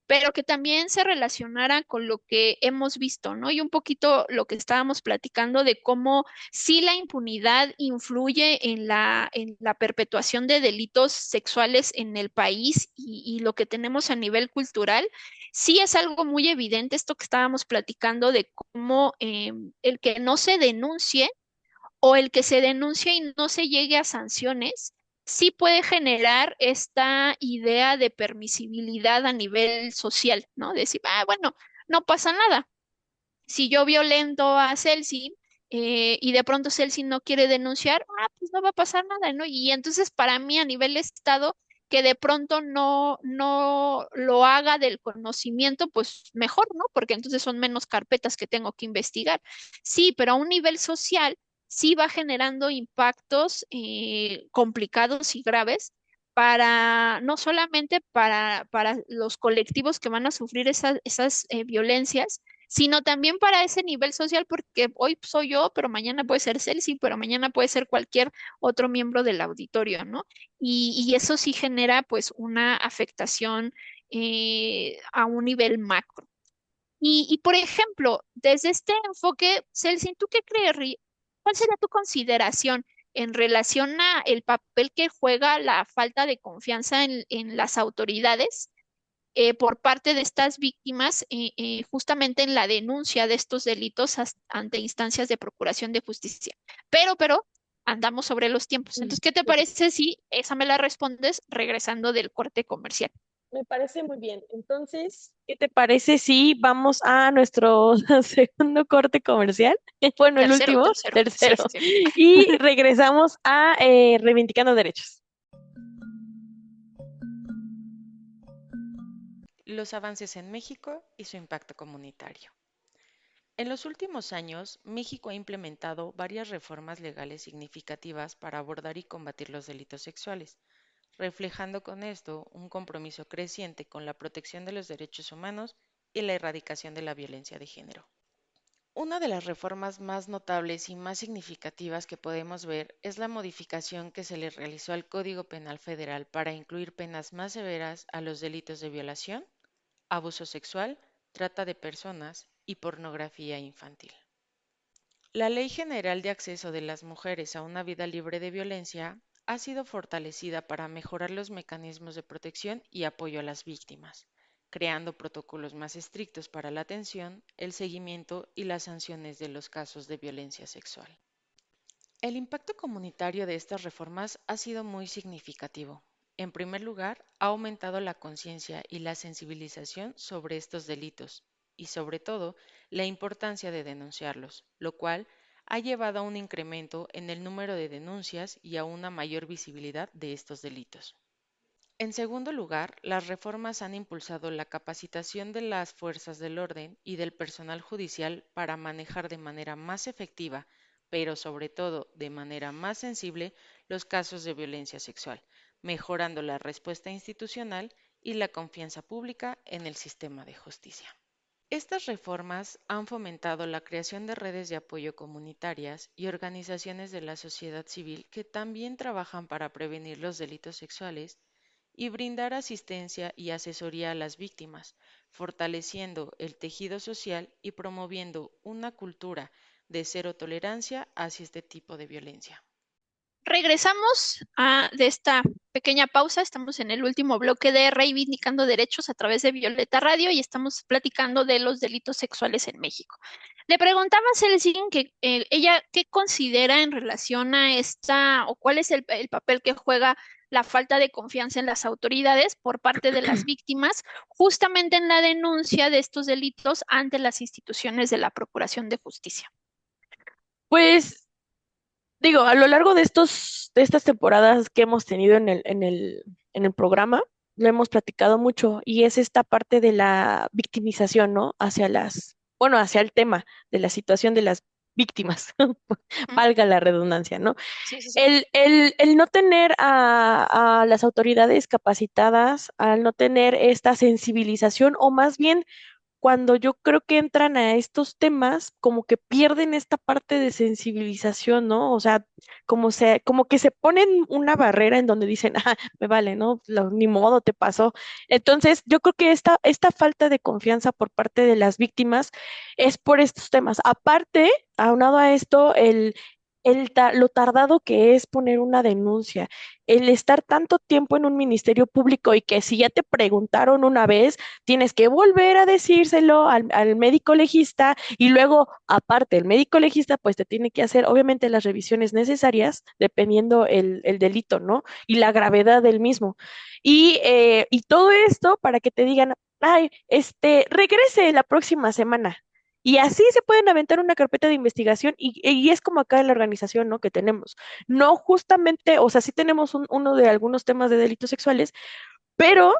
pero que también se relacionara con lo que hemos visto, ¿no? Y un poquito lo que estábamos platicando de cómo sí la impunidad influye en la perpetuación de delitos sexuales en el país y lo que tenemos a nivel cultural. Sí es algo muy evidente esto que estábamos platicando de cómo el que no se denuncie o el que se denuncie y no se llegue a sanciones, sí puede generar esta idea de permisibilidad a nivel social, ¿no? Decir, ah, bueno, no pasa nada. Si yo violento a Celsi y de pronto Celsi no quiere denunciar, ah, pues no va a pasar nada, ¿no? Y entonces para mí a nivel Estado, que de pronto no lo haga del conocimiento, pues mejor, ¿no? Porque entonces son menos carpetas que tengo que investigar. Sí, pero a un nivel social sí va generando impactos complicados y graves para, no solamente para los colectivos que van a sufrir esas violencias, sino también para ese nivel social, porque hoy soy yo, pero mañana puede ser Celsi, pero mañana puede ser cualquier otro miembro del auditorio, ¿no? Y eso sí genera pues una afectación a un nivel macro. Y, por ejemplo, desde este enfoque, Celsin, ¿tú qué crees, ¿Cuál sería tu consideración en relación a el papel que juega la falta de confianza en las autoridades por parte de estas víctimas justamente en la denuncia de estos delitos ante instancias de procuración de justicia? Pero andamos sobre los tiempos. Entonces, ¿qué te parece si esa me la respondes regresando del corte comercial? Me parece muy bien. Entonces, ¿qué te parece si vamos a nuestro segundo corte comercial? Bueno, el Tercero, último, tercero. tercero. Sí, sí. Y regresamos a Reivindicando Derechos. Los avances en México y su impacto comunitario. En los últimos años, México ha implementado varias reformas legales significativas para abordar y combatir los delitos sexuales, reflejando con esto un compromiso creciente con la protección de los derechos humanos y la erradicación de la violencia de género. Una de las reformas más notables y más significativas que podemos ver es la modificación que se le realizó al Código Penal Federal para incluir penas más severas a los delitos de violación, abuso sexual, trata de personas y pornografía infantil. La Ley General de Acceso de las Mujeres a una Vida Libre de Violencia ha sido fortalecida para mejorar los mecanismos de protección y apoyo a las víctimas, creando protocolos más estrictos para la atención, el seguimiento y las sanciones de los casos de violencia sexual. El impacto comunitario de estas reformas ha sido muy significativo. En primer lugar, ha aumentado la conciencia y la sensibilización sobre estos delitos y, sobre todo, la importancia de denunciarlos, lo cual ha llevado a un incremento en el número de denuncias y a una mayor visibilidad de estos delitos. En segundo lugar, las reformas han impulsado la capacitación de las fuerzas del orden y del personal judicial para manejar de manera más efectiva, pero sobre todo de manera más sensible, los casos de violencia sexual, mejorando la respuesta institucional y la confianza pública en el sistema de justicia. Estas reformas han fomentado la creación de redes de apoyo comunitarias y organizaciones de la sociedad civil que también trabajan para prevenir los delitos sexuales y brindar asistencia y asesoría a las víctimas, fortaleciendo el tejido social y promoviendo una cultura de cero tolerancia hacia este tipo de violencia. Regresamos de esta pequeña pausa. Estamos en el último bloque de Reivindicando Derechos a través de Violeta Radio y estamos platicando de los delitos sexuales en México. Le preguntaba a Celestine que ella qué considera en relación a esta o cuál es el papel que juega la falta de confianza en las autoridades por parte de las víctimas, justamente en la denuncia de estos delitos ante las instituciones de la Procuración de Justicia. Pues digo, a lo largo de estas temporadas que hemos tenido en el programa, lo hemos platicado mucho y es esta parte de la victimización, ¿no? Hacia el tema de la situación de las víctimas, valga la redundancia, ¿no? Sí, sí, sí. El no tener a las autoridades capacitadas, al no tener esta sensibilización, o más bien cuando yo creo que entran a estos temas, como que pierden esta parte de sensibilización, ¿no? O sea, como que se ponen una barrera en donde dicen, ah, me vale, ¿no? Ni modo, te pasó. Entonces, yo creo que esta falta de confianza por parte de las víctimas es por estos temas. Aparte, aunado a esto, lo tardado que es poner una denuncia, el estar tanto tiempo en un ministerio público y que si ya te preguntaron una vez, tienes que volver a decírselo al médico legista y luego, aparte, el médico legista pues te tiene que hacer obviamente las revisiones necesarias dependiendo el delito, ¿no? Y la gravedad del mismo. Y todo esto para que te digan, ay, regrese la próxima semana. Y así se pueden aventar una carpeta de investigación y es como acá en la organización, ¿no? Que tenemos. No justamente, o sea, sí tenemos uno de algunos temas de delitos sexuales, pero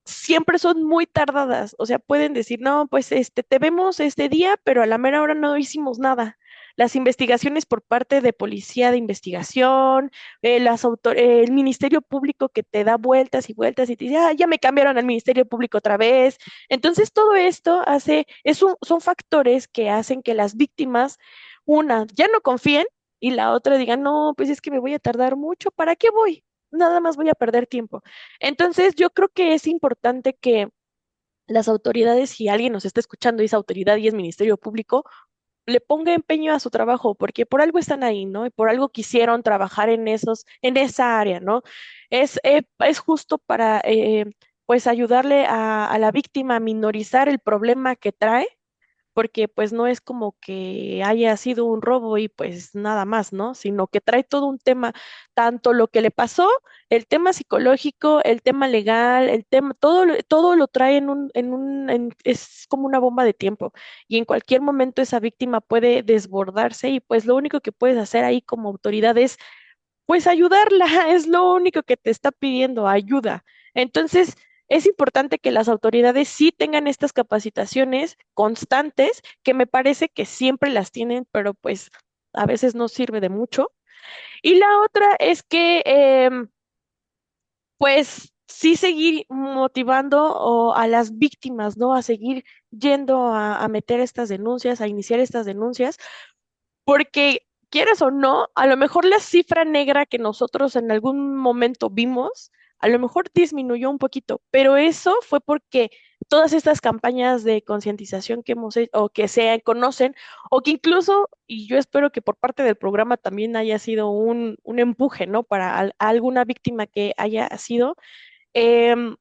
siempre son muy tardadas. O sea, pueden decir, no, pues te vemos este día, pero a la mera hora no hicimos nada. Las investigaciones por parte de policía de investigación, el Ministerio Público que te da vueltas y vueltas y te dice, ah, ya me cambiaron al Ministerio Público otra vez. Entonces, todo esto son factores que hacen que las víctimas, una, ya no confíen y la otra digan, no, pues es que me voy a tardar mucho, ¿para qué voy? Nada más voy a perder tiempo. Entonces, yo creo que es importante que las autoridades, si alguien nos está escuchando y es autoridad y es Ministerio Público, le ponga empeño a su trabajo, porque por algo están ahí, ¿no? Y por algo quisieron trabajar en esa área, ¿no? Es justo para, pues, ayudarle a la víctima a minorizar el problema que trae porque pues no es como que haya sido un robo y pues nada más, ¿no? Sino que trae todo un tema, tanto lo que le pasó, el tema psicológico, el tema legal, el tema, todo lo trae es como una bomba de tiempo y en cualquier momento esa víctima puede desbordarse y pues lo único que puedes hacer ahí como autoridad es pues ayudarla, es lo único que te está pidiendo, ayuda. Entonces, es importante que las autoridades sí tengan estas capacitaciones constantes, que me parece que siempre las tienen, pero pues a veces no sirve de mucho. Y la otra es que, pues sí seguir motivando a las víctimas, ¿no? A seguir yendo a meter estas denuncias, a iniciar estas denuncias, porque quieras o no, a lo mejor la cifra negra que nosotros en algún momento vimos, a lo mejor disminuyó un poquito, pero eso fue porque todas estas campañas de concientización que hemos hecho o que se conocen, o que incluso, y yo espero que por parte del programa también haya sido un empuje, ¿no? Para a alguna víctima que haya sido, em,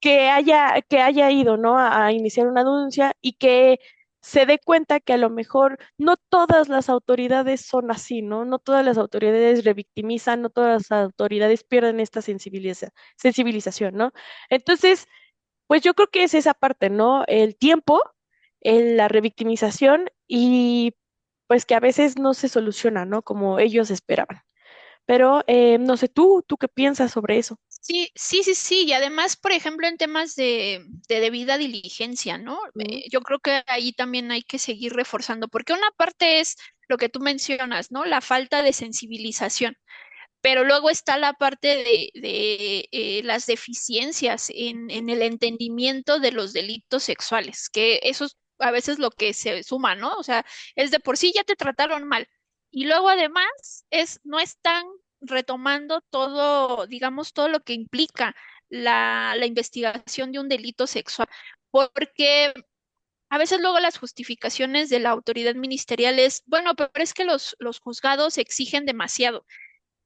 que haya ido, ¿no? A iniciar una denuncia y que se dé cuenta que a lo mejor no todas las autoridades son así, ¿no? No todas las autoridades revictimizan, no todas las autoridades pierden esta sensibilización, ¿no? Entonces, pues yo creo que es esa parte, ¿no? El tiempo, la revictimización y pues que a veces no se soluciona, ¿no? Como ellos esperaban. Pero no sé, ¿tú qué piensas sobre eso? Sí, sí, sí, sí. Y además, por ejemplo, en temas de debida diligencia, ¿no? Mm, Yo creo que ahí también hay que seguir reforzando, porque una parte es lo que tú mencionas, ¿no? La falta de sensibilización, pero luego está la parte de las deficiencias en el entendimiento de los delitos sexuales, que eso es a veces lo que se suma, ¿no? O sea, es de por sí ya te trataron mal. Y luego además no están retomando todo, digamos, todo lo que implica la investigación de un delito sexual, porque a veces luego las justificaciones de la autoridad ministerial es, bueno, pero es que los juzgados exigen demasiado.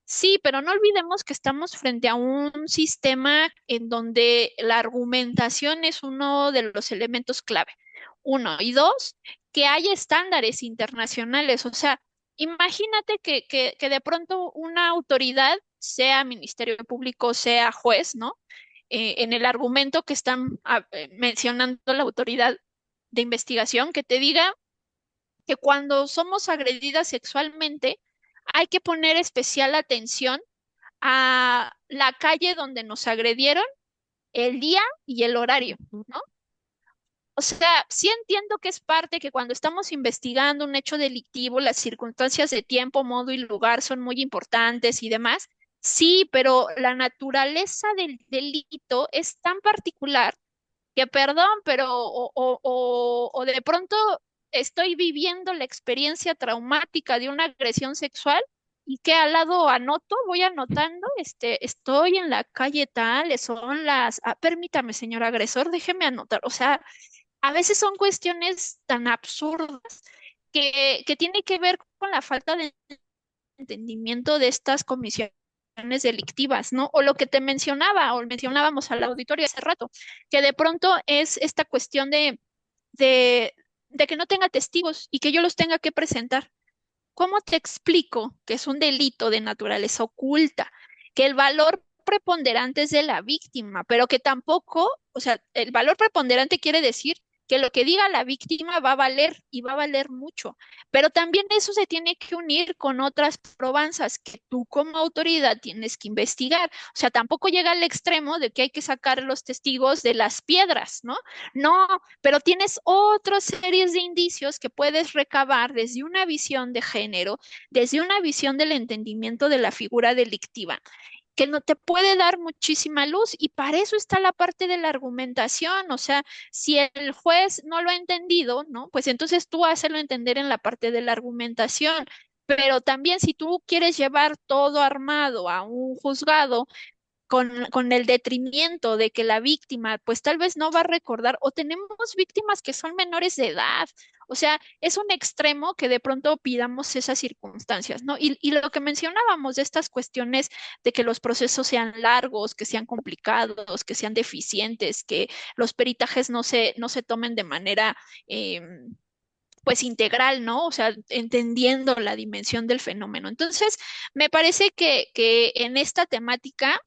Sí, pero no olvidemos que estamos frente a un sistema en donde la argumentación es uno de los elementos clave. Uno. Y dos, que hay estándares internacionales. O sea, imagínate que de pronto una autoridad, sea Ministerio Público, sea juez, ¿no? En el argumento que están mencionando la autoridad de investigación, que te diga que cuando somos agredidas sexualmente, hay que poner especial atención a la calle donde nos agredieron, el día y el horario, mm, ¿no? O sea, sí entiendo que es parte que cuando estamos investigando un hecho delictivo, las circunstancias de tiempo, modo y lugar son muy importantes y demás. Sí, pero la naturaleza del delito es tan particular que, perdón, pero o de pronto estoy viviendo la experiencia traumática de una agresión sexual y que al lado anoto, voy anotando, estoy en la calle tal, son permítame, señor agresor, déjeme anotar. O sea, a veces son cuestiones tan absurdas que tiene que ver con la falta de entendimiento de estas comisiones delictivas, ¿no? O lo que te mencionaba, o mencionábamos al auditorio hace rato, que de pronto es esta cuestión de, de que no tenga testigos y que yo los tenga que presentar. ¿Cómo te explico que es un delito de naturaleza oculta? Que el valor preponderante es de la víctima, pero que tampoco, o sea, el valor preponderante quiere decir que lo que diga la víctima va a valer y va a valer mucho, pero también eso se tiene que unir con otras probanzas que tú como autoridad tienes que investigar. O sea, tampoco llega al extremo de que hay que sacar los testigos de las piedras, ¿no? No, pero tienes otras series de indicios que puedes recabar desde una visión de género, desde una visión del entendimiento de la figura delictiva, que no te puede dar muchísima luz y para eso está la parte de la argumentación. O sea, si el juez no lo ha entendido, ¿no? Pues entonces tú hácelo entender en la parte de la argumentación. Pero también si tú quieres llevar todo armado a un juzgado, con el detrimento de que la víctima, pues tal vez no va a recordar, o tenemos víctimas que son menores de edad. O sea, es un extremo que de pronto pidamos esas circunstancias, ¿no? Y lo que mencionábamos de estas cuestiones de que los procesos sean largos, que sean complicados, que sean deficientes, que los peritajes no se tomen de manera pues integral, ¿no? O sea, entendiendo la dimensión del fenómeno. Entonces, me parece que en esta temática,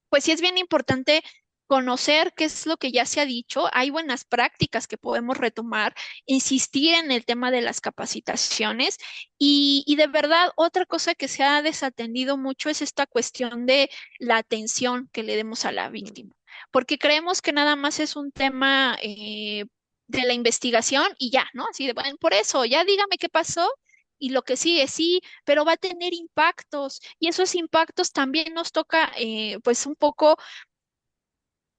pues sí es bien importante conocer qué es lo que ya se ha dicho. Hay buenas prácticas que podemos retomar, insistir en el tema de las capacitaciones y de verdad otra cosa que se ha desatendido mucho es esta cuestión de la atención que le demos a la víctima, porque creemos que nada más es un tema de la investigación y ya, ¿no? Así de, bueno, por eso, ya dígame qué pasó. Y lo que sigue, sí, pero va a tener impactos y esos impactos también nos toca pues un poco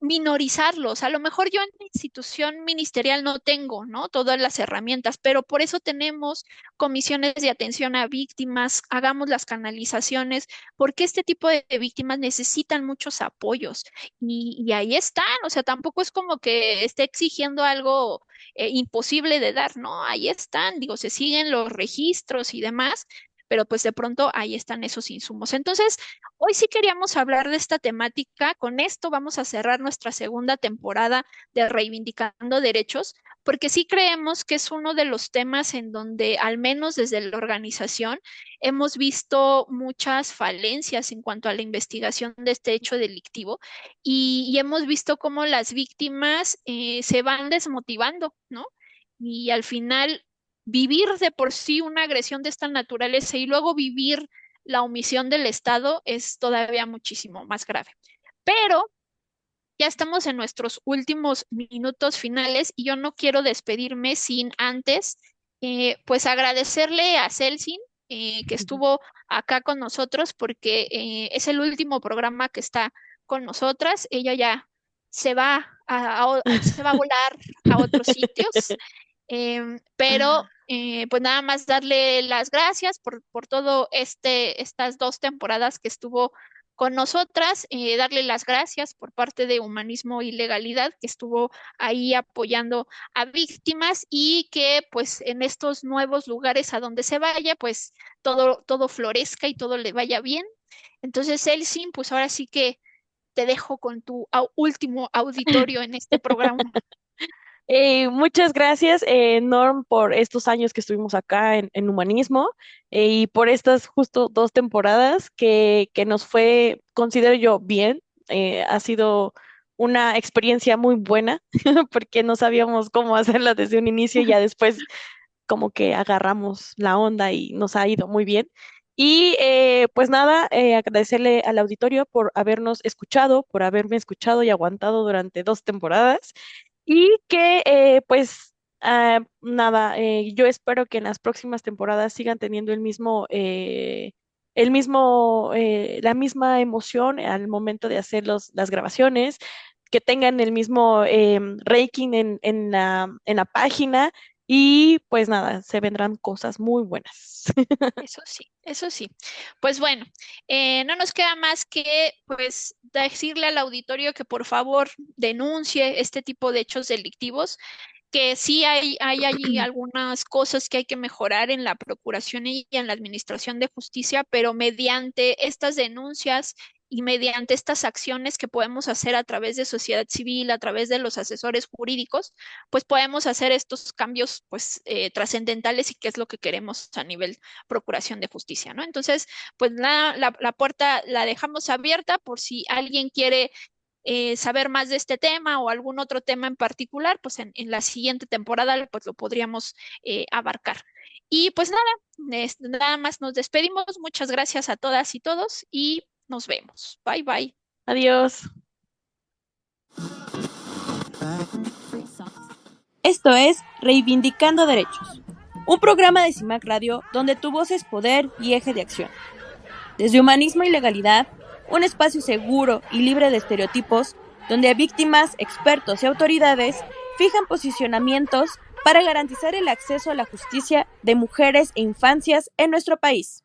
minorizarlos. A lo mejor yo en mi institución ministerial no tengo, ¿no? Todas las herramientas, pero por eso tenemos comisiones de atención a víctimas, hagamos las canalizaciones, porque este tipo de víctimas necesitan muchos apoyos y ahí están. O sea, tampoco es como que esté exigiendo algo imposible de dar, ¿no? Ahí están, digo, se siguen los registros y demás. pero pues de pronto ahí están esos insumos. Entonces, hoy sí queríamos hablar de esta temática. Con esto vamos a cerrar nuestra segunda temporada de Reivindicando Derechos, porque sí creemos que es uno de los temas en donde, al menos desde la organización, hemos visto muchas falencias en cuanto a la investigación de este hecho delictivo y hemos visto cómo las víctimas se van desmotivando, ¿no? Y al final vivir de por sí una agresión de esta naturaleza y luego vivir la omisión del Estado es todavía muchísimo más grave. Pero ya estamos en nuestros últimos minutos finales y yo no quiero despedirme sin antes, pues agradecerle a Celsin, que estuvo acá con nosotros porque es el último programa que está con nosotras. Ella ya se va a volar a otros sitios. Pero pues nada más darle las gracias por todo estas 2 temporadas que estuvo con nosotras, darle las gracias por parte de Humanismo y Legalidad, que estuvo ahí apoyando a víctimas y que pues en estos nuevos lugares a donde se vaya, pues todo florezca y todo le vaya bien. Entonces, Elsin, pues ahora sí que te dejo con tu último auditorio en este programa. Muchas gracias, Norm, por estos años que estuvimos acá en Humanismo, y por estas justo 2 temporadas que nos fue, considero yo, bien. Ha sido una experiencia muy buena porque no sabíamos cómo hacerla desde un inicio y ya después como que agarramos la onda y nos ha ido muy bien. Y pues nada, agradecerle al auditorio por habernos escuchado, por haberme escuchado y aguantado durante 2 temporadas. Y que pues nada, yo espero que en las próximas temporadas sigan teniendo la misma emoción al momento de hacer las grabaciones, que tengan el mismo ranking en la página, y pues nada, se vendrán cosas muy buenas. Eso sí, eso sí. Pues bueno, no nos queda más que pues decirle al auditorio que por favor denuncie este tipo de hechos delictivos, que sí hay allí algunas cosas que hay que mejorar en la procuración y en la administración de justicia, pero mediante estas denuncias y mediante estas acciones que podemos hacer a través de sociedad civil, a través de los asesores jurídicos, pues podemos hacer estos cambios pues trascendentales y qué es lo que queremos a nivel procuración de justicia, ¿no? Entonces, pues la puerta la dejamos abierta por si alguien quiere saber más de este tema o algún otro tema en particular, pues en la siguiente temporada pues lo podríamos abarcar. Y pues nada más nos despedimos. Muchas gracias a todas y todos y nos vemos. Bye bye. Adiós. Esto es Reivindicando Derechos, un programa de CIMAC Radio donde tu voz es poder y eje de acción. Desde Humanismo y Legalidad, un espacio seguro y libre de estereotipos, donde víctimas, expertos y autoridades fijan posicionamientos para garantizar el acceso a la justicia de mujeres e infancias en nuestro país.